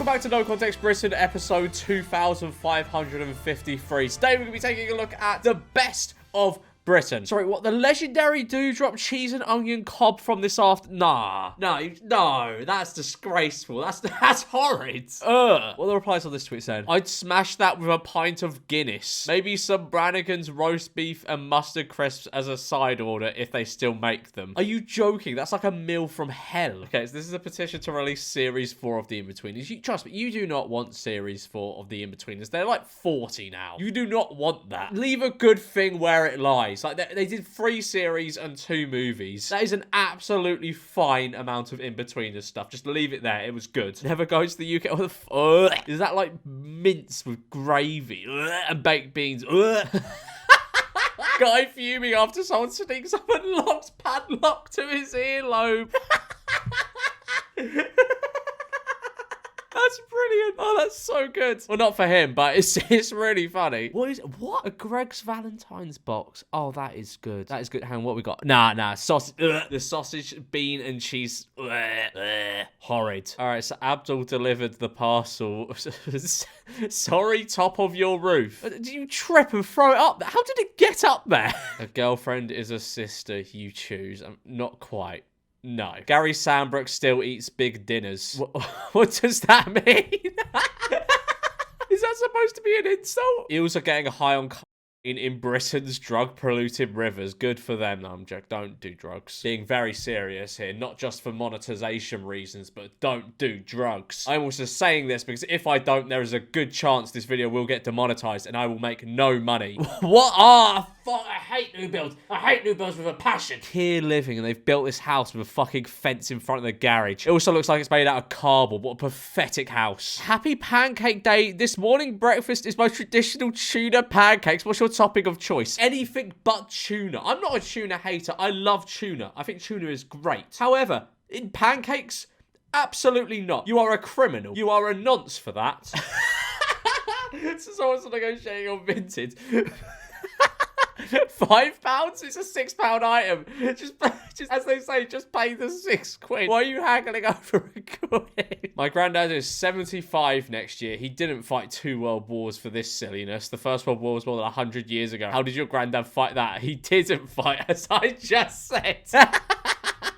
Welcome back to No Context Britain, episode 2553. Today we're going to be taking a look at the best of Britain. Sorry, what? The legendary Dewdrop cheese and onion cob from this afternoon? Nah. No, that's disgraceful. That's horrid. Ugh. What are the replies on this tweet saying? I'd smash that with a pint of Guinness. Maybe some Brannigan's roast beef and mustard crisps as a side order if they still make them. Are you joking? That's like a meal from hell. Okay, so this is a petition to release Series 4 of The In-Betweeners. Trust me, you do not want Series 4 of The In-Betweeners. They're like 40 now. You do not want that. Leave a good thing where it lies. Like, they did 3 series and 2 movies. That is an absolutely fine amount of In-Betweeners stuff. Just leave it there. It was good. Never go to the UK. What the is that like mince with gravy and baked beans? Guy fuming after someone sneaks up and locks padlock to his earlobe. That's brilliant. Oh, that's so good. Well, not for him, but it's really funny. What? A Greg's Valentine's box. Oh, that is good. That is good. Hang on, what we got? Nah. Sausage. The sausage, bean, and cheese. Horrid. All right, so Abdul delivered the parcel. Sorry, top of your roof. Did you trip and throw it up there? How did it get up there? A girlfriend is a sister you choose. Not quite. No. Gary Sandbrook still eats big dinners. What does that mean? Is that supposed to be an insult? Eels are getting high on in Britain's drug-polluted rivers. Good for them, Jack. Don't do drugs. Being very serious here, not just for monetization reasons, but don't do drugs. I'm also saying this because if I don't, there is a good chance this video will get demonetized and I will make no money. What? Fuck, I hate new builds. I hate new builds with a passion. Here living, and they've built this house with a fucking fence in front of the garage. It also looks like it's made out of cardboard. What a pathetic house. Happy Pancake Day. This morning breakfast is my traditional tuna pancakes. What's your topic of choice? Anything but tuna. I'm not a tuna hater. I love tuna. I think tuna is great. However, in pancakes, absolutely not. You are a criminal. You are a nonce for that. This is almost negotiating on Vinted. £5? It's a £6 item. Just as they say, just pay the £6. Why are you haggling over a coin? My granddad is 75 next year. He didn't fight 2 world wars for this silliness. The First World War was more than 100 years ago. How did your granddad fight that? He didn't fight, as I just said.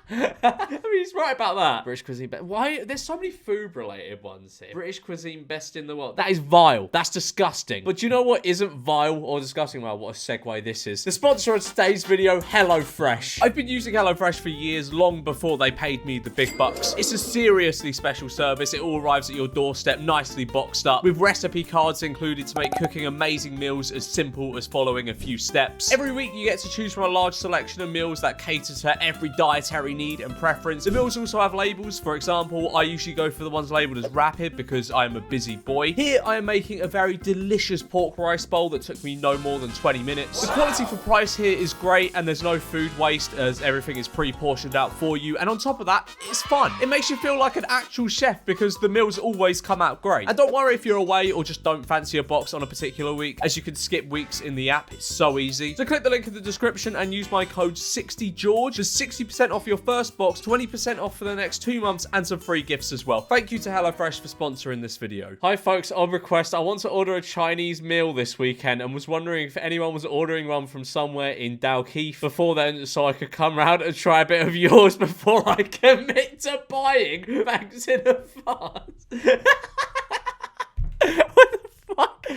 I mean, he's right about that. British cuisine best. Why? There's so many food-related ones here. British cuisine best in the world. That is vile. That's disgusting. But do you know what isn't vile or disgusting? Well, what a segue this is. The sponsor of today's video, HelloFresh. I've been using HelloFresh for years, long before they paid me the big bucks. It's a seriously special service. It all arrives at your doorstep, nicely boxed up, with recipe cards included to make cooking amazing meals as simple as following a few steps. Every week, you get to choose from a large selection of meals that cater to every dietary need and preference. The meals also have labels. For example, I usually go for the ones labeled as rapid because I'm a busy boy. Here I am making a very delicious pork rice bowl that took me no more than 20 minutes. The quality for price here is great and there's no food waste as everything is pre-portioned out for you, and on top of that, it's fun. It makes you feel like an actual chef because the meals always come out great. And don't worry if you're away or just don't fancy a box on a particular week, as you can skip weeks in the app. It's so easy. So click the link in the description and use my code 60George for 60% off your first box, 20% off for the next 2 months, and some free gifts as well. Thank you to HelloFresh for sponsoring this video. Hi folks, on request, I want to order a Chinese meal this weekend and was wondering if anyone was ordering one from somewhere in Dalkeith before then so I could come round and try a bit of yours before I commit to buying. Thanks in advance. What the fuck? What do you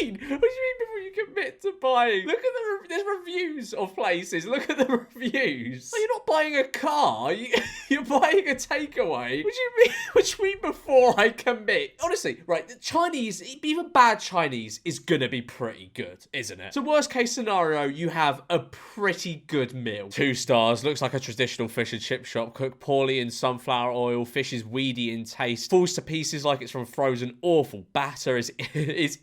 mean? What do you mean before you commit to buying? Look at there's reviews of places. Look at the reviews. Oh, you're not buying a car. You're buying a takeaway. What do you mean? What do you mean before I commit? Honestly, right, the Chinese, even bad Chinese, is gonna be pretty good, isn't it? So worst case scenario, you have a pretty good meal. 2 stars, looks like a traditional fish and chip shop, cooked poorly in sunflower oil, fish is weedy in taste, falls to pieces like it's from Frozen, awful, batter is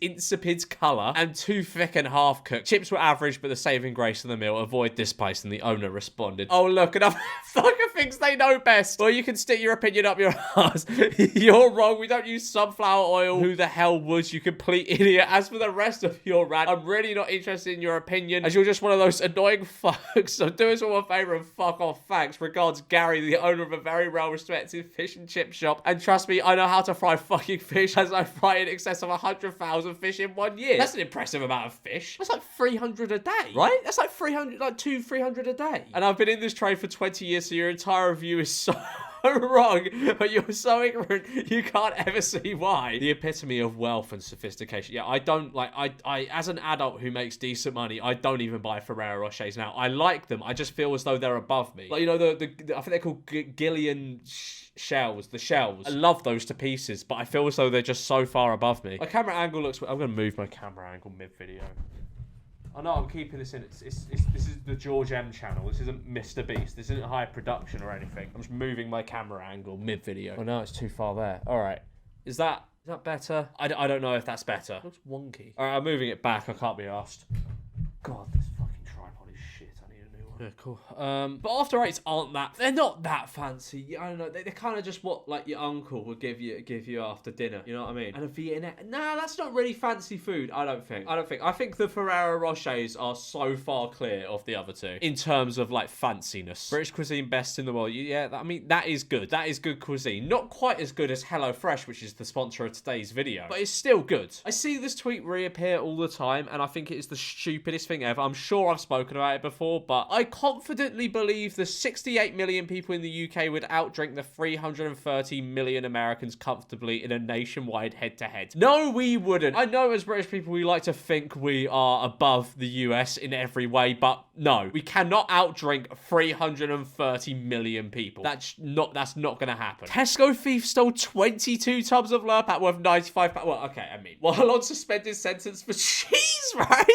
insipid colour, and too thick and half cooked. look, chips were average, but the saving grace of the meal. Avoid this place. And the owner responded, oh, look, another fucker thinks they know best. Well, you can stick your opinion up your ass. You're wrong. We don't use sunflower oil. Who the hell would, you complete idiot? As for the rest of your rant, I'm really not interested in your opinion, as you're just one of those annoying fucks. So do us all a favor and fuck off. Thanks. Regards, Gary, the owner of a very well-respected fish and chip shop. And trust me, I know how to fry fucking fish, as I fry in excess of 100,000 fish in 1 year. That's an impressive amount of fish. That's like 300 a day, right? That's like 300, like 300 a day. And I've been in this trade for 20 years, so your entire review is so wrong, but you're so ignorant you can't ever see why. The epitome of wealth and sophistication. Yeah, I don't like, I as an adult who makes decent money, I don't even buy Ferrero Rochers now. I like them, I just feel as though they're above me. Like, you know, the I think they're called Gillian shells, the shells. I love those to pieces, but I feel as though they're just so far above me. My camera angle looks, I'm gonna move my camera angle mid-video. Oh no, I'm keeping this in. This is the George M channel. This isn't Mr. Beast. This isn't high production or anything. I'm just moving my camera angle mid-video. Oh no, it's too far there. All right. Is that better? I don't know if that's better. It looks wonky. All right, I'm moving it back. I can't be asked. God, this fucking tripod is shit. I need a new one. Yeah, cool. But after eights aren't that. They're not that fancy. I don't know. They're kind of just what like your uncle would give you after dinner. You know what I mean? And a Viennette. Nah, that's not really fancy food. I don't think. I think the Ferrero Rochers are so far clear of the other two in terms of like fanciness. British cuisine best in the world. Yeah, I mean that is good. That is good cuisine. Not quite as good as HelloFresh, which is the sponsor of today's video, but it's still good. I see this tweet reappear all the time, and I think it is the stupidest thing ever. I'm sure I've spoken about it before, but I confidently believe the 68 million people in the UK would outdrink the 330 million Americans comfortably in a nationwide head-to-head. No, we wouldn't. I know as British people we like to think we are above the US in every way, but no, we cannot outdrink 330 million people. That's not gonna happen. Tesco thief stole 22 tubs of Lurpak worth 95 pounds. Well, okay, I mean, while on suspended sentence for cheese, right?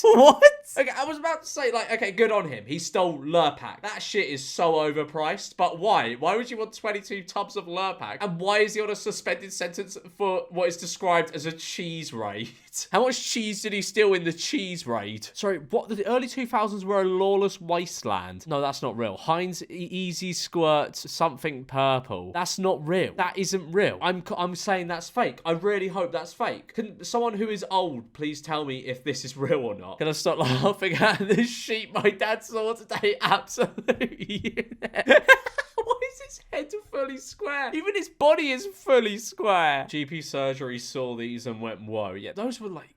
What? Okay, I was about to say, like, okay, good on him. He stole Lurpak. That shit is so overpriced. But why? Why would you want 22 tubs of Lurpak? And why is he on a suspended sentence for what is described as a cheese raid? How much cheese did he steal in the cheese raid? Sorry, what? The early 2000s were a lawless wasteland. No, that's not real. Heinz Easy Squirts something purple. That's not real. That isn't real. I'm saying that's fake. I really hope that's fake. Can someone who is old please tell me if this is real or not? Can I stop laughing at this sheep my dad saw today? Absolutely. Why is his head fully square? Even his body is fully square. GP surgery saw these and went, whoa. Yeah, those were like,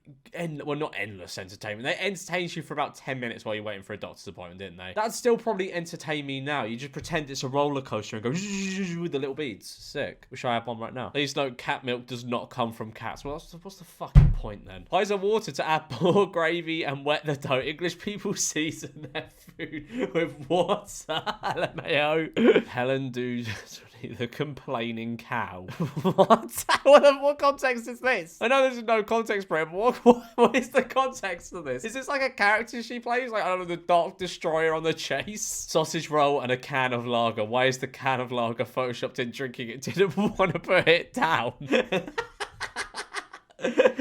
well, not endless entertainment. They entertained you for about 10 minutes while you're waiting for a doctor's appointment, didn't they? That'd still probably entertain me now. You just pretend it's a roller coaster and go with the little beads. Sick. Wish I had one right now. Please note, cat milk does not come from cats. Well, what's the fucking point then? Pies of water to add more gravy and wet the dough. English people season their food with water. LMAO. Helen Dude, the complaining cow. What? What context is this? I know there's no context for it, but what is the context of this? Is this like a character she plays? Like, I don't know, the Dark Destroyer on the chase? Sausage roll and a can of lager. Why is the can of lager photoshopped in drinking it? Didn't want to put it down.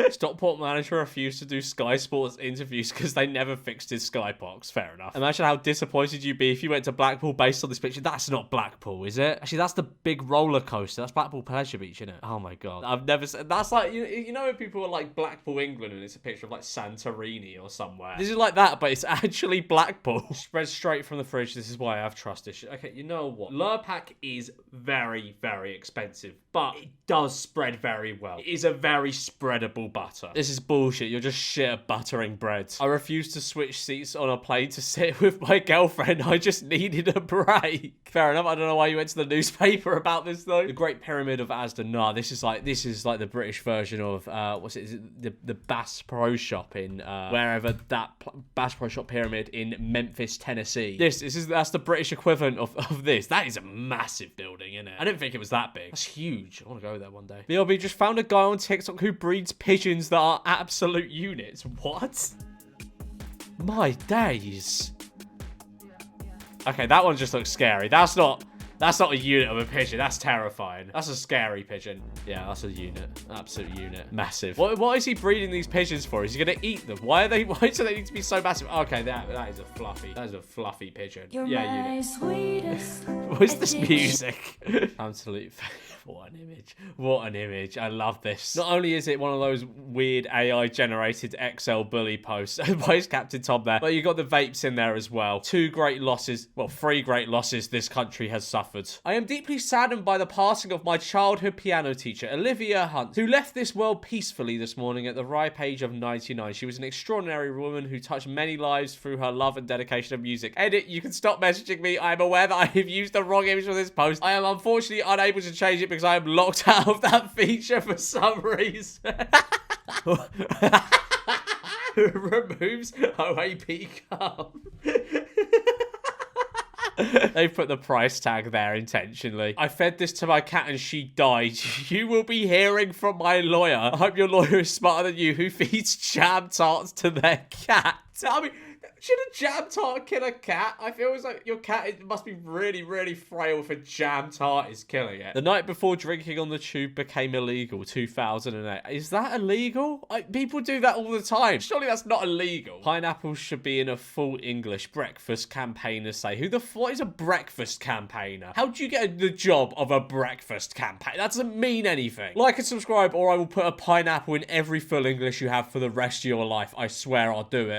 Stockport manager refused to do Sky Sports interviews because they never fixed his skybox. Fair enough. Imagine how disappointed you'd be if you went to Blackpool based on this picture. That's not Blackpool, is it? Actually, that's the big roller coaster. That's Blackpool Pleasure Beach, isn't it? Oh my god. I've never said that's like, you know when people are like Blackpool, England, and it's a picture of like Santorini or somewhere. This is like that, but it's actually Blackpool. Spread straight from the fridge. This is why I have trust issues. Okay, you know what? Lurpak is very, very expensive, but it does spread very well. It is a very spreadable butter. This is bullshit. You're just shit at buttering bread. I refused to switch seats on a plane to sit with my girlfriend. I just needed a break. Fair enough. I don't know why you went to the newspaper about this though. The Great Pyramid of Asda. Nah, this is like the British version of what's it? Is it the Bass Pro Shop in wherever that Bass Pro Shop pyramid in Memphis, Tennessee. That's the British equivalent of this. That is a massive building, isn't it? I didn't think it was that big. That's huge. I want to go there one day. BLB just found a guy on TikTok who breeds pigeons that are absolute units. What? My days. Okay, that one just looks scary. That's not That's not a unit of a pigeon. That's terrifying. That's a scary pigeon. Yeah, that's a unit. Absolute unit. Massive. What is he breeding these pigeons for? Is he going to eat them? Why do they need to be so massive? Okay, that is a fluffy. That is a fluffy pigeon. Yeah, unit. What is this music? Absolute. What an image. What an image. I love this. Not only is it one of those weird AI generated XL bully posts by his Captain Tom there, but you got the vapes in there as well. 2 great losses. Well, 3 great losses this country has suffered. I am deeply saddened by the passing of my childhood piano teacher, Olivia Hunt, who left this world peacefully this morning at the ripe age of 99. She was an extraordinary woman who touched many lives through her love and dedication of music. Edit, you can stop messaging me. I am aware that I have used the wrong image for this post. I am unfortunately unable to change it because I am locked out of that feature for some reason. Removes OAP cum. They put the price tag there intentionally. I fed this to my cat and she died. You will be hearing from my lawyer. I hope your lawyer is smarter than you, who feeds jam tarts to their cat. I mean, should a jam tart kill a cat? I feel as like your cat must be really, really frail if a jam tart is killing it. The night before drinking on the tube became illegal, 2008. Is that illegal? People do that all the time. Surely that's not illegal. Pineapples should be in a full English, breakfast campaigners say. What is a breakfast campaigner? How do you get the job of a breakfast campaign? That doesn't mean anything. Like and subscribe or I will put a pineapple in every full English you have for the rest of your life. I swear I'll do it.